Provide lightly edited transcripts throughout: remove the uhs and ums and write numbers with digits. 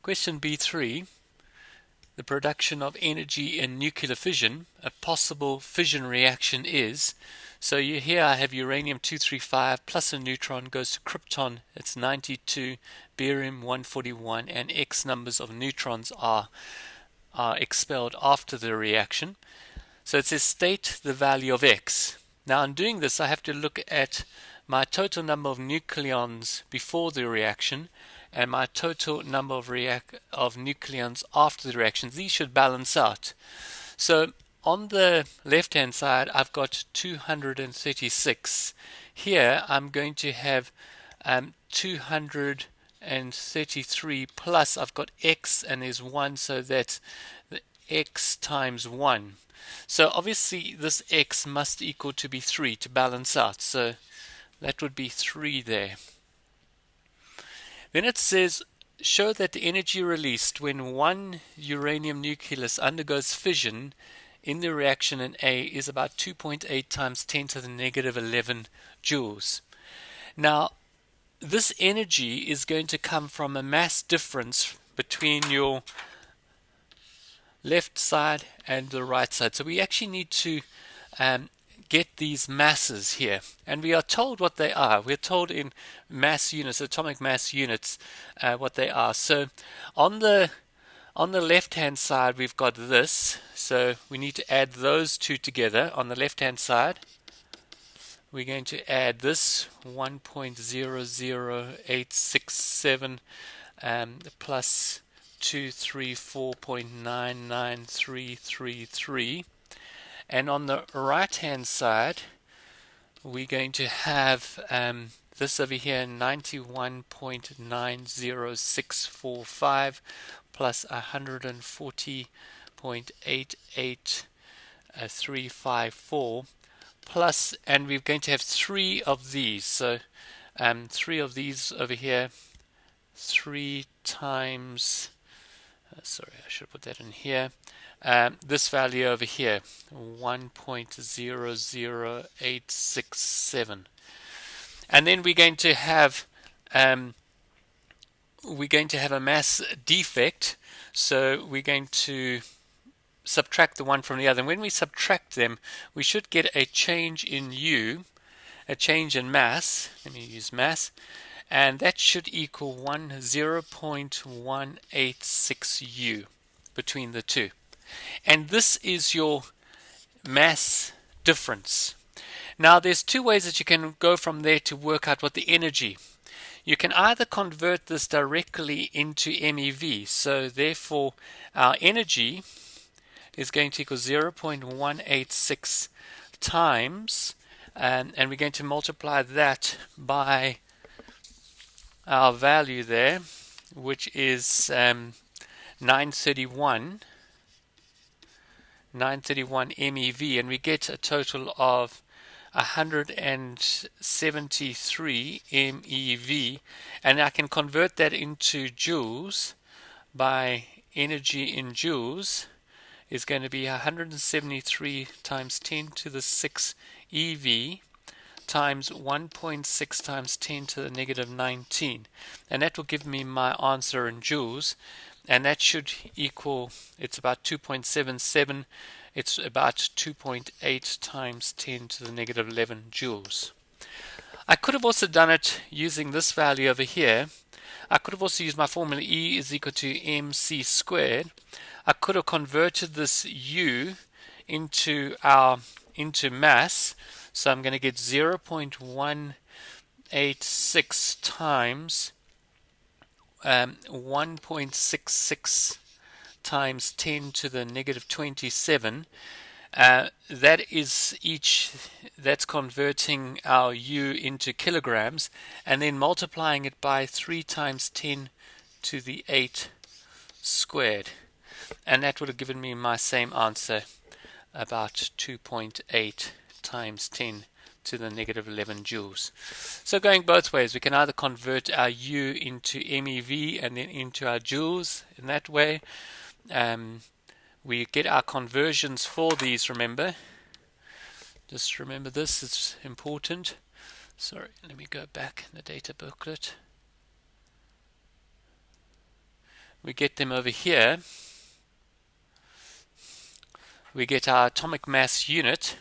Question B3, the production of energy in nuclear fission. A possible fission reaction is, so here I have uranium-235 plus a neutron goes to krypton, it's 92, barium-141, and X numbers of neutrons are expelled after the reaction. So it says state the value of X. Now in doing this I have to look at my total number of nucleons before the reaction and my total number of nucleons after the reaction. These should balance out. So on the left hand side I've got 236. Here I'm going to have 233 plus I've got X and there's 1, so that's the X times 1. So obviously this X must equal to be 3 to balance out, so that would be 3 there. Then it says show that the energy released when one uranium nucleus undergoes fission in the reaction in A is about 2.8 times 10 to the negative 11 joules. Now this energy is going to come from a mass difference between your left side and the right side. So we actually need to get these masses here, and we are told what they are. We're told in mass units, atomic mass units, what they are. So on the left hand side we've got this, so we need to add those two together. On the left hand side we're going to add this 1.00867 plus 234.99333, and on the right hand side we're going to have this over here 91.90645 plus 140.88354 plus, and we're going to have 3 of these, so 3 of these over here, 3 times sorry, I should put that in here. This value over here, 1.00867, and then we're going to have a mass defect. So we're going to subtract the one from the other, and when we subtract them, we should get a change in U, a change in mass. Let me use mass. And that should equal 0.186 U between the two. And this is your mass difference. Now there's 2 ways that you can go from there to work out what the energy. You can either convert this directly into MeV, so therefore our energy is going to equal 0.186 times, and we're going to multiply that by our value there, which is 931 MeV, and we get a total of 173 MeV, and I can convert that into joules by energy in joules is going to be 173 times 10 to the 6 eV times 1.6 times 10 to the negative 19, and that will give me my answer in joules, and that should equal, it's about 2.77, it's about 2.8 times 10 to the negative 11 joules. I could have also done it using this value over here. I could have also used my formula E is equal to mc squared. I could have converted this U into mass. So I'm going to get 0.186 times 1.66 times 10 to the negative 27. That's converting our U into kilograms, and then multiplying it by 3 times 10 to the 8 squared. And that would have given me my same answer, about 2.8 times 10 to the negative 11 joules. So going both ways, we can either convert our U into MeV and then into our joules in that way. We get our conversions for these, remember. Just remember this, it's important. Sorry, let me go back in the data booklet. we get them over here. We get our atomic mass unit.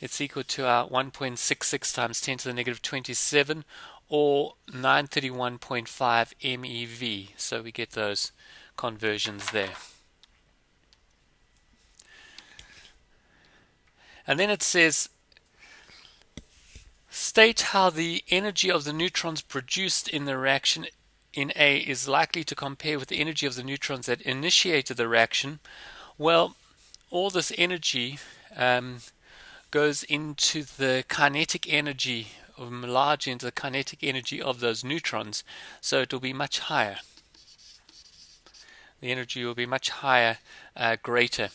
It's equal to our 1.66 times 10 to the negative 27, or 931.5 MeV. So we get those conversions there. And then it says, state how the energy of the neutrons produced in the reaction in A is likely to compare with the energy of the neutrons that initiated the reaction. Well, all this energy goes into the kinetic energy, or large into the kinetic energy of those neutrons, so it will be much higher. The energy will be much higher, greater.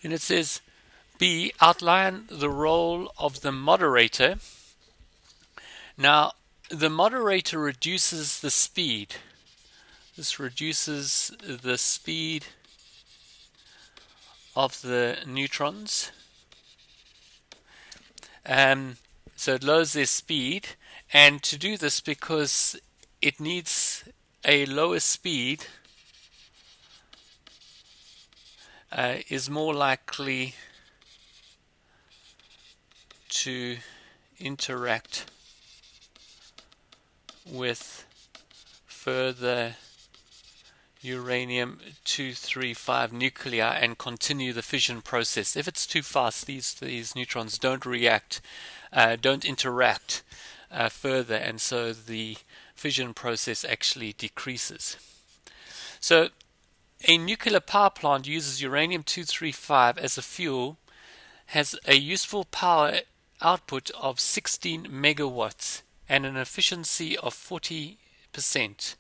And it says, B, outline the role of the moderator. Now, the moderator reduces the speed. This reduces the speed of the neutrons. So it lowers their speed. And to do this, because it needs a lower speed, is more likely to interact with further uranium-235 nuclei and continue the fission process. If it's too fast, these neutrons don't react, don't interact further, and so the fission process actually decreases. So a nuclear power plant uses uranium-235 as a fuel, has a useful power output of 16 megawatts and an efficiency of 40%.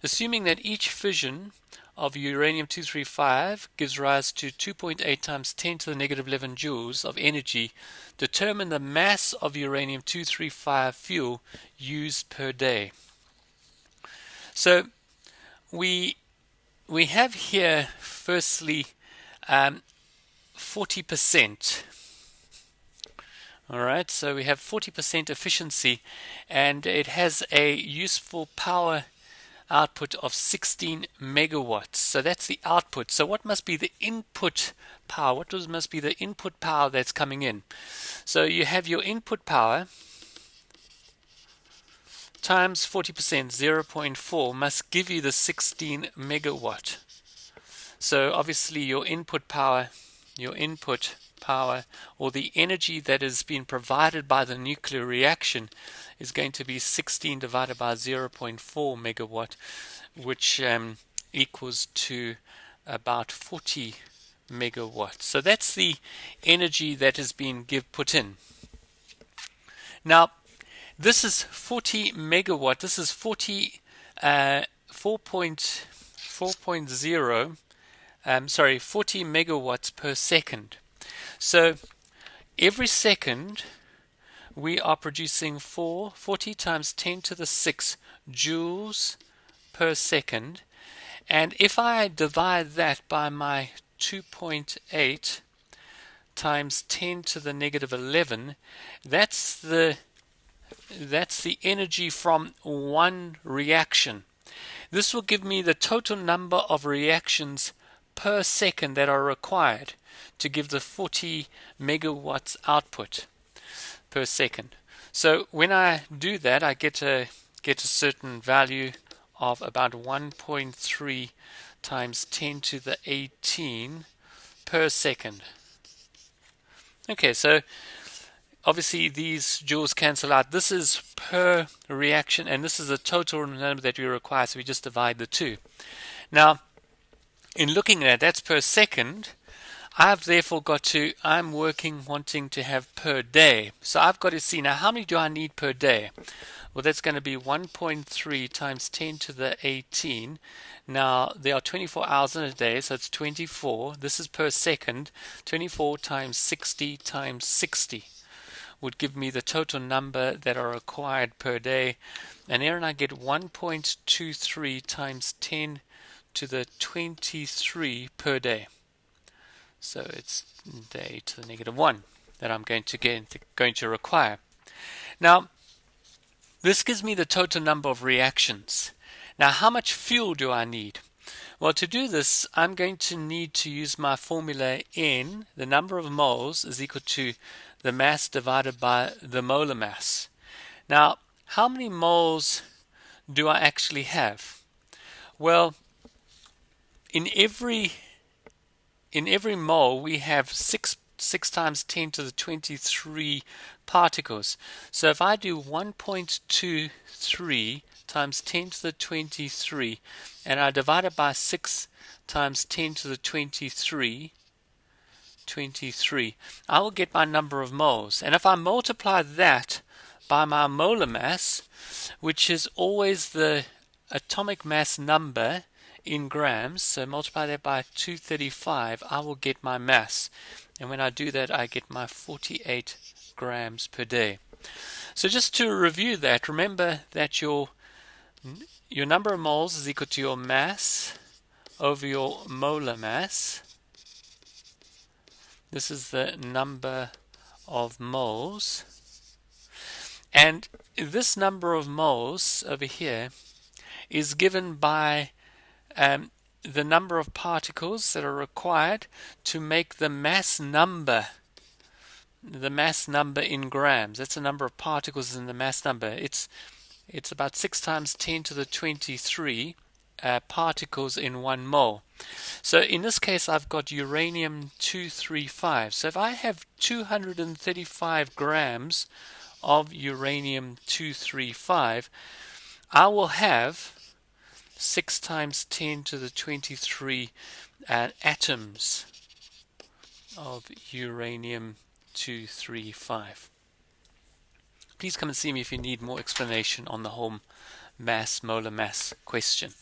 Assuming that each fission of uranium-235 gives rise to 2.8 times 10 to the negative 11 joules of energy, determine the mass of uranium-235 fuel used per day. So we have here, firstly, 40%. All right, so we have 40% efficiency, and it has a useful power output of 16 megawatts. So that's the output. So what must be the input power? What must be the input power that's coming in? So you have your input power times 40%, 0.4, must give you the 16 megawatt. So obviously your input power, or the energy that is being provided by the nuclear reaction, is going to be 16 divided by 0.4 megawatt, which equals to about 40 megawatts. So that's the energy that is being put in. Now, this is 40 megawatt. This is 40 megawatts per second. So every second we are producing 40 times 10 to the 6 joules per second. And if I divide that by my 2.8 times 10 to the negative 11, that's the energy from one reaction. This will give me the total number of reactions per second that are required to give the 40 megawatts output per second. So when I do that, I get a certain value of about 1.3 times 10 to the 18 per second. Okay, so obviously these joules cancel out. This is per reaction, and this is the total number that we require, so we just divide the two. Now, in looking at that's per second, I've therefore I'm wanting to have per day. So I've got to see, now how many do I need per day? Well, that's going to be 1.3 times 10 to the 18. Now, there are 24 hours in a day, so it's 24. This is per second. 24 times 60 times 60 would give me the total number that are required per day. And here I get 1.23 times 10 to the 23 per day. So it's a to the negative 1 that I'm going to require. Now, this gives me the total number of reactions. Now, how much fuel do I need? Well, to do this, I'm going to need to use my formula N. The number of moles is equal to the mass divided by the molar mass. Now, how many moles do I actually have? Well, in every mole we have 6 times 10 to the 23 particles. So if I do 1.23 times 10 to the 23 and I divide it by 6 times 10 to the 23, I will get my number of moles. And if I multiply that by my molar mass, which is always the atomic mass number in grams, so multiply that by 235, I will get my mass. And when I do that, I get my 48 grams per day. So just to review that, remember that your number of moles is equal to your mass over your molar mass. This is the number of moles. And this number of moles over here is given by the number of particles that are required to make the mass number in grams. That's the number of particles in the mass number. It's about 6 times 10 to the 23 particles in 1 mole. So in this case, I've got uranium-235. So if I have 235 grams of uranium-235, I will have 6 times 10 to the 23 atoms of uranium-235. Please come and see me if you need more explanation on the whole molar mass question.